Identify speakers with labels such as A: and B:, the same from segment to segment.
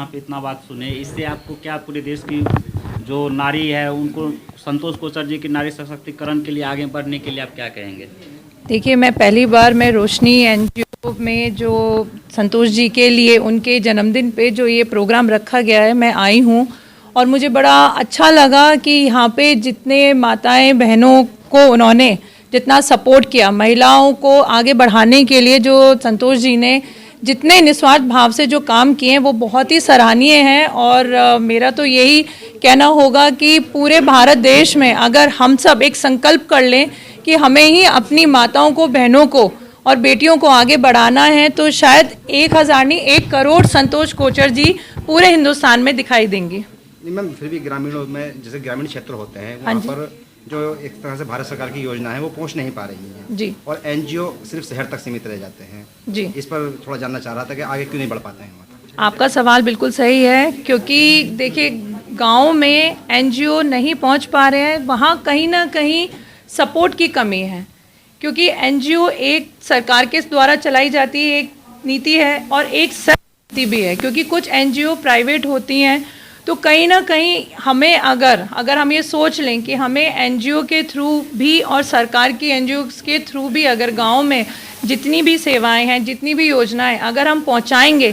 A: यहाँ पे इतना बात सुने, इससे आपको क्या पूरे देश की जो नारी है उनको, संतोष कोचर जी की नारी सशक्तिकरण के लिए आगे बढ़ने के लिए आप क्या कहेंगे?
B: देखिए, मैं पहली बार मैं रोशनी एनजीओ में जो संतोष जी के लिए उनके जन्मदिन पे जो ये प्रोग्राम रखा गया है, मैं आई हूँ और मुझे बड़ा अच्छा लगा कि यहाँ पे जितने माताएं बहनों को उन्होंने जितना सपोर्ट किया, महिलाओं को आगे बढ़ाने के लिए जो संतोष जी ने जितने निस्वार्थ भाव से जो काम किए हैं वो बहुत ही सराहनीय हैं। और मेरा तो यही कहना होगा कि पूरे भारत देश में अगर हम सब एक संकल्प कर लें कि हमें ही अपनी माताओं को, बहनों को और बेटियों को आगे बढ़ाना है, तो शायद 1000 नहीं 1 करोड़ संतोष कोचर जी पूरे हिंदुस्तान में दिखाई देंगे।
C: नहीं मैम, फिर भी ग्रामीणों में जैसे ग्रामीण क्षेत्र होते हैं वहाँ पर जो एक तरह से भारत सरकार की योजना है वो पहुँच नहीं पा रही है
B: जी,
C: और एनजीओ सिर्फ शहर तक सीमित रह जाते हैं
B: जी।
C: इस पर थोड़ा जानना चाह रहा था कि आगे क्यों नहीं बढ़ पाते हैं वहाँ तक?
B: आपका सवाल बिल्कुल सही है, क्योंकि देखिए गांव में एनजीओ नहीं पहुंच पा रहे हैं, वहाँ कहीं ना कहीं सपोर्ट की कमी है, क्योंकि एनजीओ एक सरकार के द्वारा चलाई जाती एक नीति है और एक नीति भी है, क्योंकि कुछ एनजीओ प्राइवेट होती हैं। तो कहीं ना कहीं हमें अगर हम ये सोच लें कि हमें एनजीओ के थ्रू भी और सरकार की एनजीओ के थ्रू भी अगर गांव में जितनी भी सेवाएं हैं, जितनी भी योजनाएं अगर हम पहुंचाएंगे,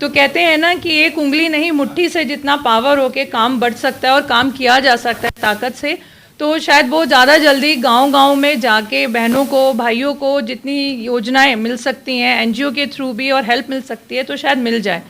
B: तो कहते हैं ना कि एक उंगली नहीं मुट्ठी से जितना पावर हो के काम बढ़ सकता है और काम किया जा सकता है ताकत से, तो शायद वो ज़्यादा जल्दी गांव-गांव में जाके बहनों को, भाइयों को जितनी योजनाएं मिल सकती हैं एनजीओ के थ्रू भी और हेल्प मिल सकती है, तो शायद मिल जाए।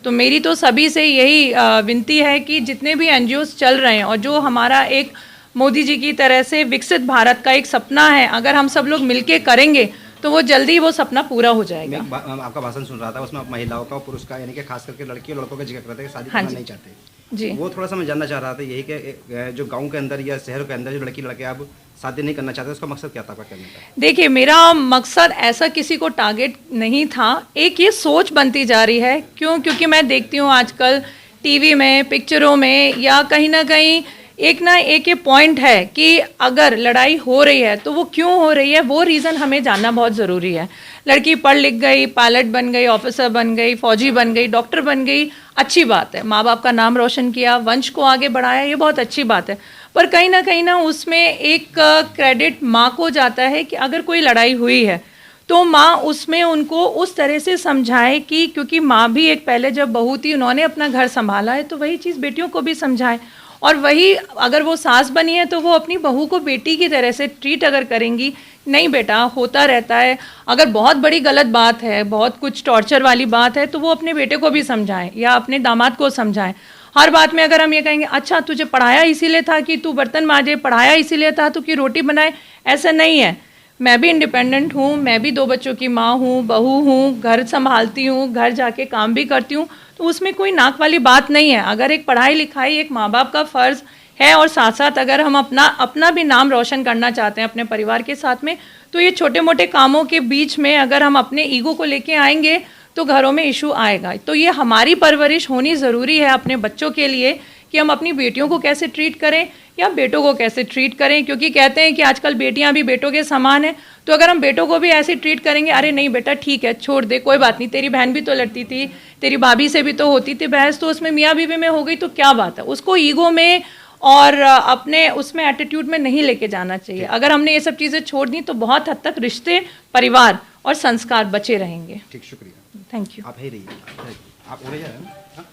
B: तो मेरी तो सभी से यही विनती है कि जितने भी एनजीओस चल रहे हैं और जो हमारा एक मोदी जी की तरह से विकसित भारत का एक सपना है, अगर हम सब लोग मिलके करेंगे तो वो जल्दी वो सपना पूरा हो जाएगा।
C: मैं आपका भाषण सुन रहा था, उसमें आप महिलाओं का और पुरुष का यानी कि खास करके लड़की और लड़कों का जिक्र करते हैं शादी करना नहीं चाहते
B: जी,
C: वो थोड़ा सा मैं जानना चाह रहा था यही कि जो गांव के अंदर या शहर के अंदर जो लड़की लड़के आप शादी नहीं करना चाहते, उसका मकसद क्या था आपका कहने का?
B: देखिए, मेरा मकसद ऐसा किसी को टारगेट नहीं था, एक ये सोच बनती जा रही है। क्योंकि मैं देखती हूँ आजकल टीवी में, पिक्चरों में या कहीं ना कहीं एक ये पॉइंट है कि अगर लड़ाई हो रही है तो वो क्यों हो रही है, वो रीज़न हमें जानना बहुत ज़रूरी है। लड़की पढ़ लिख गई, पायलट बन गई, ऑफिसर बन गई, फौजी बन गई, डॉक्टर बन गई, अच्छी बात है, माँ बाप का नाम रोशन किया, वंश को आगे बढ़ाया, ये बहुत अच्छी बात है। पर कहीं ना उसमें एक क्रेडिट माँ को जाता है कि अगर कोई लड़ाई हुई है तो माँ उसमें उनको उस तरह से समझाए कि, क्योंकि माँ भी एक पहले जब बहू थी उन्होंने अपना घर संभाला है, तो वही चीज़ बेटियों को भी समझाए। और वही अगर वो सास बनी है तो वो अपनी बहू को बेटी की तरह से ट्रीट अगर करेंगी, नहीं बेटा होता रहता है, अगर बहुत बड़ी गलत बात है, बहुत कुछ टॉर्चर वाली बात है, तो वो अपने बेटे को भी समझाएं या अपने दामाद को समझाएं। हर बात में अगर हम ये कहेंगे अच्छा तुझे पढ़ाया इसीलिए था कि तू बर्तन मांजे, पढ़ाया इसीलिए था तो कि रोटी बनाए, ऐसा नहीं है। मैं भी इंडिपेंडेंट हूँ, मैं भी 2 बच्चों की माँ हूँ, बहू हूँ, घर संभालती हूँ, घर जाके काम भी करती हूँ, तो उसमें कोई नाक वाली बात नहीं है। अगर एक पढ़ाई लिखाई एक माँ बाप का फ़र्ज़ है और साथ साथ अगर हम अपना भी नाम रोशन करना चाहते हैं अपने परिवार के साथ में, तो ये छोटे मोटे कामों के बीच में अगर हम अपने ईगो को लेके आएंगे तो घरों में इशू आएगा। तो ये हमारी परवरिश होनी ज़रूरी है अपने बच्चों के लिए कि हम अपनी बेटियों को कैसे ट्रीट करें या बेटों को कैसे ट्रीट करें, क्योंकि कहते हैं कि आजकल बेटियां भी बेटों के समान हैं। तो अगर हम बेटों को भी ऐसे ट्रीट करेंगे, अरे नहीं बेटा ठीक है छोड़ दे, कोई बात नहीं, तेरी बहन भी तो लड़ती थी, तेरी भाभी से भी तो होती थी बहस, तो उसमें मियाँ बीवी में हो गई तो क्या बात है, उसको ईगो में और अपने उसमें एटीट्यूड में नहीं लेके जाना चाहिए। अगर हमने ये सब चीज़ें छोड़ दी तो बहुत हद तक रिश्ते, परिवार और संस्कार बचे रहेंगे।
C: ठीक, शुक्रिया,
B: थैंक यू।
C: आप ही रहिए, आप उड़े जाए।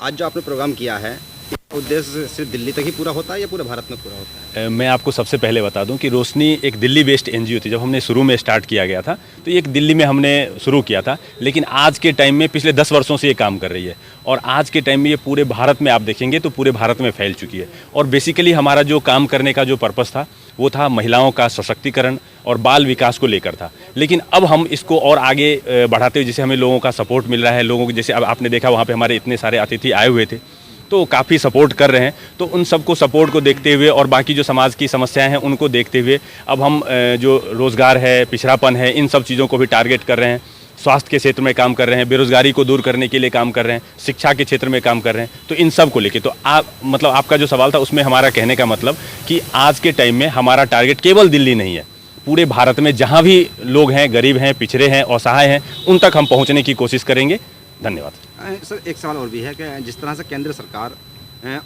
C: आज जो आपने प्रोग्राम किया है उद्देश्य सिर्फ दिल्ली तक ही पूरा होता है या पूरे भारत में पूरा होता है?
D: मैं आपको सबसे पहले बता दूं कि रोशनी एक दिल्ली बेस्ड एनजीओ थी। जब हमने शुरू में स्टार्ट किया गया था तो एक दिल्ली में हमने शुरू किया था, लेकिन आज के टाइम में पिछले 10 वर्षों से ये काम कर रही है और आज के टाइम में ये पूरे भारत में आप देखेंगे तो पूरे भारत में फैल चुकी है। और बेसिकली हमारा जो काम करने का जो पर्पस था वो था महिलाओं का सशक्तिकरण और बाल विकास को लेकर था। लेकिन अब हम इसको और आगे बढ़ाते हुए, जैसे हमें लोगों का सपोर्ट मिल रहा है, लोगों को जैसे अब आपने देखा वहाँ पर हमारे इतने सारे अतिथि आए हुए थे तो काफ़ी सपोर्ट कर रहे हैं, तो उन सबको सपोर्ट को देखते हुए और बाकी जो समाज की समस्याएं हैं उनको देखते हुए अब हम जो रोज़गार है, पिछड़ापन है, इन सब चीज़ों को भी टारगेट कर रहे हैं। स्वास्थ्य के क्षेत्र में काम कर रहे हैं, बेरोजगारी को दूर करने के लिए काम कर रहे हैं, शिक्षा के क्षेत्र में काम कर रहे हैं, तो इन सब को लेके तो आपका जो सवाल था उसमें हमारा कहने का मतलब कि आज के टाइम में हमारा टारगेट केवल दिल्ली नहीं है, पूरे भारत में जहाँ भी लोग हैं, गरीब हैं, पिछड़े हैं, असहाय हैं, उन तक हम पहुँचने की कोशिश करेंगे। धन्यवाद।
C: सर एक सवाल और भी है कि जिस तरह से केंद्र सरकार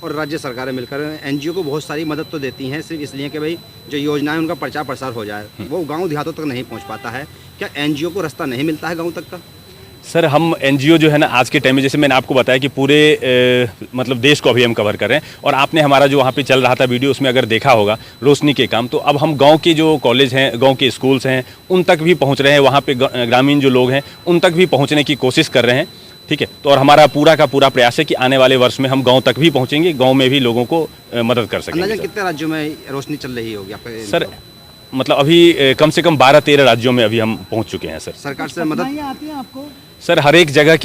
C: और राज्य सरकारें मिलकर एनजीओ को बहुत सारी मदद तो देती हैं, सिर्फ इसलिए कि भाई जो योजनाएं उनका प्रचार प्रसार हो जाए, वो गांव देहातों तक नहीं पहुंच पाता है। क्या एनजीओ को रास्ता नहीं मिलता है गांव तक का?
D: सर हम एनजीओ जो है ना आज के टाइम में, जैसे मैंने आपको बताया कि पूरे मतलब देश को अभी हम कवर कर रहे हैं, और आपने हमारा जो वहाँ पे चल रहा था वीडियो उसमें अगर देखा होगा रोशनी के काम, तो अब हम गांव के जो कॉलेज हैं, गांव के स्कूल्स हैं, उन तक भी पहुँच रहे हैं। वहाँ पे ग्रामीण जो लोग हैं उन तक भी पहुँचने की कोशिश कर रहे हैं। ठीक है, तो और हमारा पूरा का पूरा प्रयास है कि आने वाले वर्ष में हम गांव तक भी पहुंचेंगे, गांव में भी लोगों को मदद कर सकेंगे।
C: अंदाजा कितने राज्यों में रोशनी चल रही होगी आपका?
D: सर मतलब अभी कम से कम 12-13 राज्यों में अभी हम पहुंच चुके हैं सर।
C: सरकार से मदद
E: आती है आपको?
D: सर हर एक जगह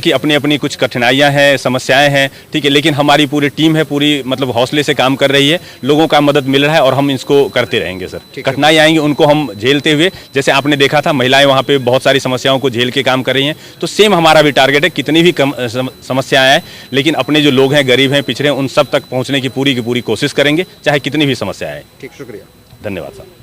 D: की अपनी अपनी कुछ कठिनाइयां हैं, समस्याएं हैं। ठीक है, लेकिन हमारी पूरी टीम है, पूरी मतलब हौसले से काम कर रही है, लोगों का मदद मिल रहा है और हम इसको करते रहेंगे सर। कठिनाई आएंगी उनको हम झेलते हुए, जैसे आपने देखा था महिलाएं वहाँ पे बहुत सारी समस्याओं को झेल के काम कर रही हैं, तो सेम हमारा भी टारगेट है, कितनी भी कम समस्याएं आए लेकिन अपने जो लोग हैं, गरीब हैं, पिछड़े हैं, उन सब तक पहुँचने की पूरी कोशिश करेंगे, चाहे कितनी भी समस्या आए।
C: ठीक, शुक्रिया,
D: धन्यवाद साहब।